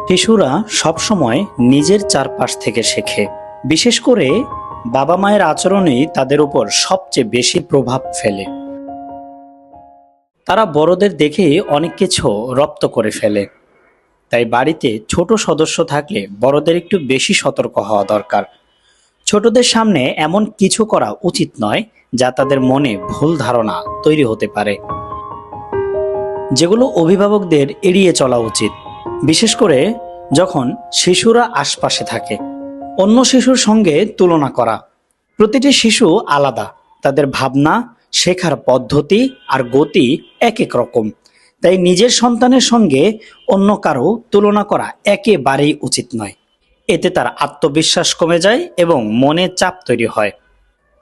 শিশুরা সবসময় নিজের চারপাশ থেকে শেখে। বিশেষ করে বাবা মায়ের আচরণই তাদের উপর সবচেয়ে বেশি প্রভাব ফেলে। তারা বড়দের দেখে অনেক কিছু রপ্ত করে ফেলে। তাই বাড়িতে ছোট সদস্য থাকলে বড়দের একটু বেশি সতর্ক হওয়া দরকার। ছোটদের সামনে এমন কিছু করা উচিত নয় যা তাদের মনে ভুল ধারণা তৈরি হতে পারে, যেগুলো অভিভাবকদের এড়িয়ে চলা উচিত। বিশেষ করে যখন শিশুরা আশপাশে থাকে। অন্য শিশুর সঙ্গে তুলনা করা। প্রতিটি শিশু আলাদা, তাদের ভাবনা, শেখার পদ্ধতি আর গতি এক এক রকম। তাই নিজের সন্তানের সঙ্গে অন্য কারো তুলনা করা একেবারেই উচিত নয়। এতে তার আত্মবিশ্বাস কমে যায় এবং মনে চাপ তৈরি হয়।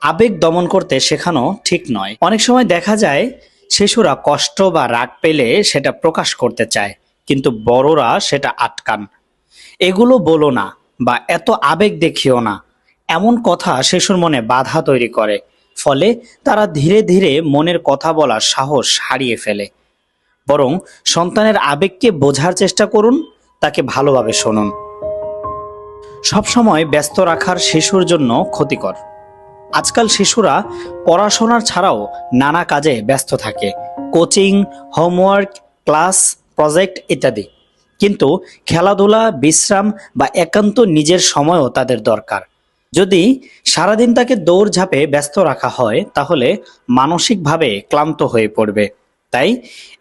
আবেগ দমন করতে শেখানো ঠিক নয়। অনেক সময় দেখা যায় শিশুরা কষ্ট বা রাগ পেলে সেটা প্রকাশ করতে চায়, কিন্তু বড়রা সেটা আটকান। এগুলো বলো না বা এত আবেগ দেখিও না, এমন কথা শিশুর মনে বাধা তৈরি করে। ফলে তারা ধীরে ধীরে মনের কথা বলার সাহস হারিয়ে ফেলে। বরং সন্তানের আবেগকে বোঝার চেষ্টা করুন, তাকে ভালোভাবে শুনুন। সবসময় ব্যস্ত রাখার শিশুর জন্য ক্ষতিকর। আজকাল শিশুরা পড়াশোনার ছাড়াও নানা কাজে ব্যস্ত থাকে, কোচিং, হোমওয়ার্ক, ক্লাস, প্রজেক্ট ইত্যাদি। কিন্তু খেলাধুলা, বিশ্রাম বা একান্ত নিজের সময়ও তাদের দরকার। যদি সারাদিন তাকে দৌড়ঝাঁপে ব্যস্ত রাখা হয় তাহলে মানসিকভাবে ক্লান্ত হয়ে পড়বে। তাই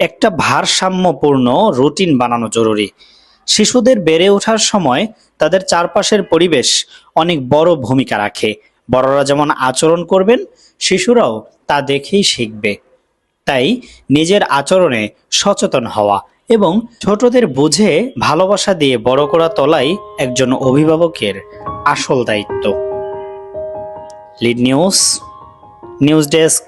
একটা ভারসাম্যপূর্ণ রুটিন বানানো জরুরি। শিশুদের বেড়ে ওঠার সময় তাদের চারপাশের পরিবেশ অনেক বড় ভূমিকা রাখে। বড়রা যেমন আচরণ করবেন, শিশুরাও তা দেখেই শিখবে। তাই নিজের আচরণে সচেতন হওয়া এবং ছোটদের বুঝে ভালোবাসা দিয়ে বড় করা তোলাই একজন অভিভাবকের আসল দায়িত্ব। Lead news, news desk,